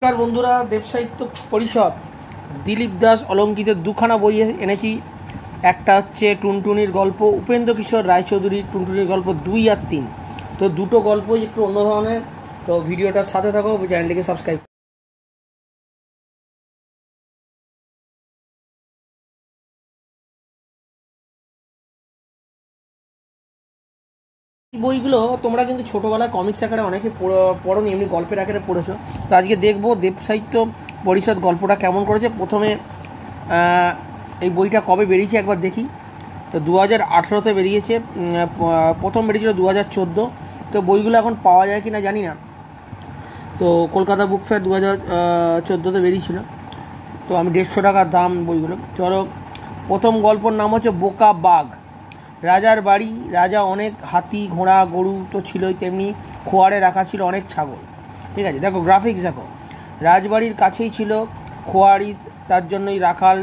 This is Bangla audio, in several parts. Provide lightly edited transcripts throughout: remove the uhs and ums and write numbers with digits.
নমস্কার বন্ধুরা, দেব সাহিত্য পরিষদ দিলীপ দাস অলঙ্কিতের দুখানা বই এনেছি। একটা হচ্ছে টুনটুনির গল্প, উপেন্দ্র কিশোর রায়চৌধুরীর টুনটুনির গল্প 2 আর 3। তো দুটো গল্পই একটু অন্য ধরনের। তো ভিডিওটার সাথে থাকো, চ্যানেলটিকে সাবস্ক্রাইব। বইগুলো তোমরা কিন্তু ছোটোবেলায় কমিক্স আকারে অনেকে পড়োনি, এমনি গল্পের আকারে পড়েছো। তো আজকে দেখবো দেব সাহিত্য পরিষদ গল্পটা কেমন করেছে। প্রথমে এই বইটা কবে বেরিয়েছে একবার দেখি। তো 2018-তে বেরিয়েছে, প্রথম বেরিয়েছিল 2014। তো বইগুলো এখন পাওয়া যায় কি না জানি না। তো কলকাতা বুক ফেয়ার 2014-তে বেরিয়েছিল। তো আমি 150 টাকা দাম বইগুলো। চলো, প্রথম গল্পর নাম হচ্ছে বোকা বাঘ। রাজার বাড়ি, রাজা অনেক হাতি ঘোড়া গরু তো ছিলই, তেমনি খোয়ারে রাখা ছিল অনেক ছাগল। ঠিক আছে, দেখো গ্রাফিক্স দেখো। রাজবাড়ির কাছেই ছিল খোয়ারি, তার জন্যই রাখাল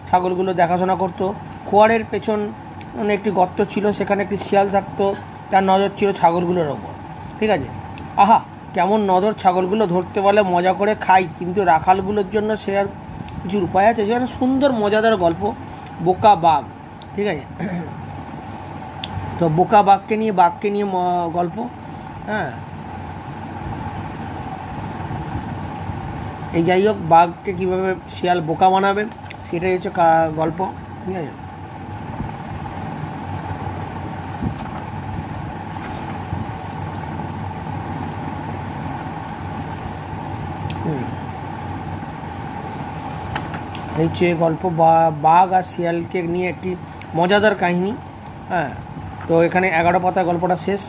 ছাগলগুলো দেখাশোনা করতো। খোয়ারের পেছন একটি গর্ত ছিল, সেখানে একটি শিয়াল থাকতো, তার নজর ছিল ছাগলগুলোর ওপর। ঠিক আছে, আহা কেমন নজর, ছাগলগুলো ধরতে বলে মজা করে খাই, কিন্তু রাখালগুলোর জন্য সে আর কিছুর উপায় আছে? সেখানে সুন্দর মজাদার গল্প বোকা বাঘ। ঠিক আছে, তো বোকা বাঘকে নিয়ে গল্প। হ্যাঁ, এই যাই হোক, বাঘকে কীভাবে শিয়াল বোকা বানাবে সেটাই হচ্ছে গল্প। ঠিক আছে, এই হচ্ছে গল্প বাঘ আর শিয়ালকে নিয়ে একটি মজাদার কাহিনী। হ্যাঁ, তো এখানে 11 পাতা গল্পটা শেষ।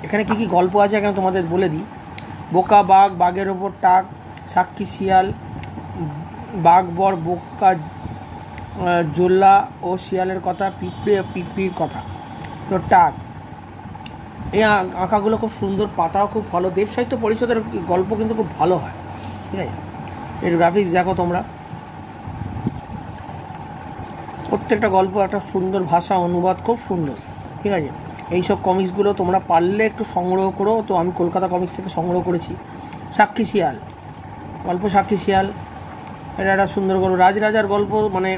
এখানে কি কি গল্প আছে এখানে তোমাদের বলে দিই। বোকা বাঘ, বাঘের ওপর টাক, সাক্ষী শিয়াল, বাঘ বর, বোকা জোল্লা ও শিয়ালের কথা, পিঁপড়ির কথা। তো টাক, এই আঁকাগুলো খুব সুন্দর, পাতাও খুব ভালো। দেব সাহিত্য পরিষদের গল্প কিন্তু খুব ভালো হয়। ঠিক আছে, এর গ্রাফিক্স দেখো তোমরা, প্রত্যেকটা গল্প একটা সুন্দর ভাষা, অনুবাদ খুব সুন্দর। ঠিক আছে, এইসব কমিক্সগুলো তোমরা পারলে একটু সংগ্রহ করো। তো আমি কলকাতা কমিক্স থেকে সংগ্রহ করেছি। সাক্ষী শিয়াল গল্প, সাক্ষী শিয়াল এটা একটা সুন্দর গল্প। রাজার গল্প, মানে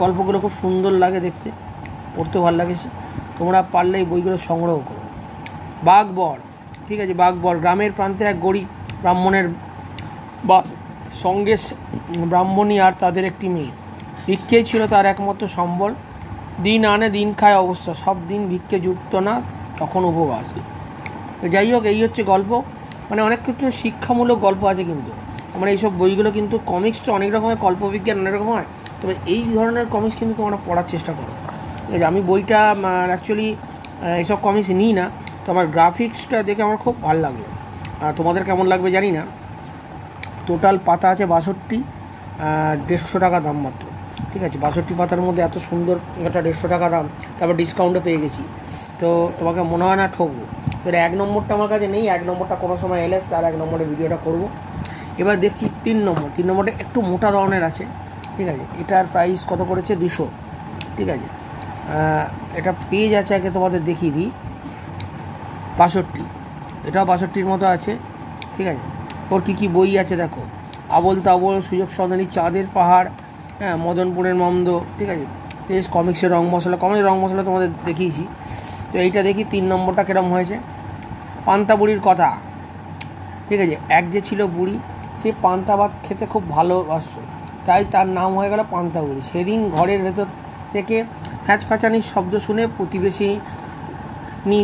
গল্পগুলো খুব সুন্দর লাগে দেখতে, পড়তে ভালো লাগে। তোমরা পারলে এই বইগুলো সংগ্রহ করো। বাঘ বর, ঠিক আছে, বাঘ বর, গ্রামের প্রান্তে এক গরিব ব্রাহ্মণের বাস, সঙ্গে ব্রাহ্মণী আর তাদের একটি মেয়ে। ভিক্ষেই ছিল তার একমাত্র সম্বল, দিন আনে দিন খায় অবস্থা, সব দিন ভিক্ষে যুক্ত না, তখন উপবাস। তো যাই হোক, এই হচ্ছে গল্প। মানে অনেক কিছু শিক্ষামূলক গল্প আছে। কিন্তু আমরা এইসব বইগুলো কিন্তু, কমিক্স তো অনেক রকমের, কল্পবিজ্ঞান অনেক রকম হয়, তবে এই ধরনের কমিক্স কিন্তু তোমরা পড়ার চেষ্টা করো। ঠিক আছে, আমি বইটা অ্যাকচুয়ালি এইসব কমিক্স নিই না, তো আমার গ্রাফিক্সটা দেখে আমার খুব ভালো লাগলো। তোমাদের কেমন লাগবে জানি না। টোটাল পাতা আছে 62, 150 টাকা দাম মাত্র। ঠিক আছে, 62 পাতার মধ্যে এত সুন্দর একটা 150 টাকা দাম, তারপর ডিসকাউন্টও পেয়ে গেছি। তো তোমাকে মনে হয় না ঠকবো? তো 1 নম্বরটা আমার কাছে নেই, 1 নম্বরটা কোনো সময় এলে তার 1 নম্বরের ভিডিওটা করব। এবার দেখছি 3 নম্বর। 3 নম্বরটা একটু মোটা ধরনের আছে। ঠিক আছে, এটার প্রাইস কত করেছে? 200। ঠিক আছে, এটা পেজ আছে, আগে তোমাদের দেখিয়ে দিই। 62, এটাও 62-র মতো আছে। ঠিক আছে, ওর কী কী বই আছে দেখো। আবল তাবল, সুযোগ সন্ধানী, চাঁদের পাহাড়, হ্যাঁ, মদনপুরের মন্দ। ঠিক আছে, বেশ কমিক্সের রং মশলা, রং মশলা তোমাদের দেখিয়েছি। তো এইটা দেখি 3 নম্বরটা কিরম হয়েছে। পান্তা বুড়ির কথা। ঠিক আছে, এক যে ছিল বুড়ি, সে পান্তা ভাত খেতে খুব ভালোবাসত, তাই তার নাম হয়ে গেল পান্তা বুড়ি। সেদিন ঘরের ভেতর থেকে ফ্যাচফ্যাচানির শব্দ শুনে প্রতিবেশী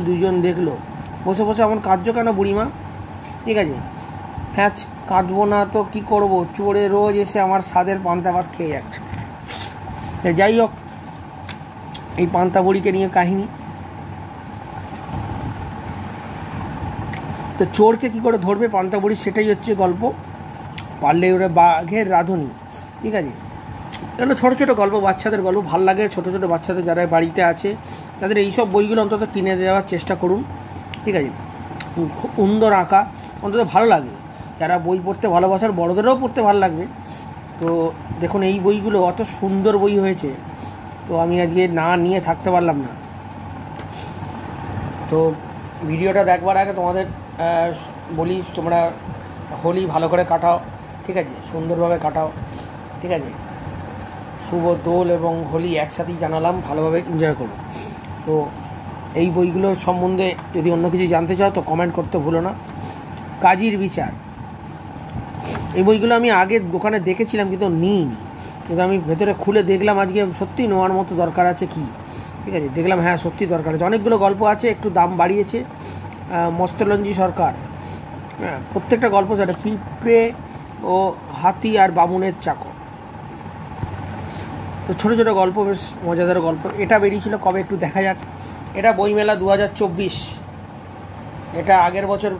দুজন দেখলো। বসে বসে এমন কাঁদছো কেন বুড়িমা? ঠিক আছে, হ্যাঁ কাঁদবো না তো কী করবো, চোরে রোজ এসে আমার স্বাদের পান্তা ভাত খেয়ে যাচ্ছে। যাই হোক, এই পান্তা বুড়িকে নিয়ে কাহিনী। তো চোরকে কী করে ধরবে পান্তা বুড়ি, সেটাই হচ্ছে গল্প। পারলে ওরা বাঘের রাঁধুনি। ঠিক আছে, এগুলো ছোটো ছোটো গল্প, বাচ্চাদের গল্প, ভালো লাগে। ছোটো ছোটো বাচ্চাদের যারা বাড়িতে আছে তাদের এইসব বইগুলো অন্তত কিনে দেওয়ার চেষ্টা করুন। ঠিক আছে, সুন্দর আঁকা, অন্তত ভালো লাগবে। যারা বই পড়তে ভালোবাসার বড়দেরও পড়তে ভালো লাগবে। তো দেখুন, এই বইগুলো অত সুন্দর বই হয়েছে, তো আমি আজকে না নিয়ে থাকতে পারলাম না। তো ভিডিওটা দেখবার আগে তোমাদের বলি, তোমরা হোলি ভালো করে কাটাও, ঠিক আছে, সুন্দরভাবে কাটাও, ঠিক আছে। শুভ দোল এবং হোলি একসাথেই জানালাম, ভালোভাবে এনজয় করো। তো এই বইগুলোর সম্বন্ধে যদি অন্য কিছু জানতে চাও তো কমেন্ট করতে ভুলো না। কাজীর বিচার, এই বইগুলো আমি আগে দোকানে দেখেছিলাম কিন্তু নিইনি, কিন্তু আমি ভেতরে খুলে দেখলাম আজকে সত্যি নেওয়ার মতো দরকার আছে কি, ঠিক আছে। দেখলাম হ্যাঁ সত্যি দরকার আছে, অনেকগুলো গল্প আছে, একটু দাম বাড়িয়েছে। মস্তলঞ্জি সরকার, হ্যাঁ, প্রত্যেকটা গল্প আছে, পিঁপড়ে ও হাতি আর বামুনের চাকর। তো ছোটো ছোটো গল্প, বেশ মজাদার গল্প। এটা বেরিয়েছিল কবে একটু দেখা যাক। এটা বইমেলা 2024, এটা আগের বছর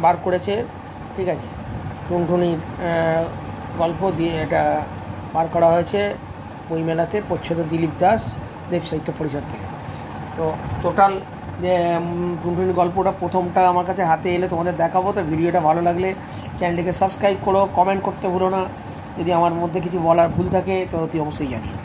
বার করেছে, ঠিক আছে। টুনটুনির গল্প দিয়ে এটা বার করা হয়েছে বইমেলাতে, প্রচ্ছদ দিলীপ দাস, দেব সাহিত্য পরিষদ থেকে। তো টোটাল যে টুনটুনির গল্পটা প্রথমটা আমার কাছে হাতে এলে তোমাদের দেখাবো। তো ভিডিওটা ভালো লাগলে চ্যানেলটিকে সাবস্ক্রাইব করো, কমেন্ট করতে ভুলো না। যদি আমার মধ্যে কিছু বলার ভুল থাকে তো অতি অবশ্যই জানিও।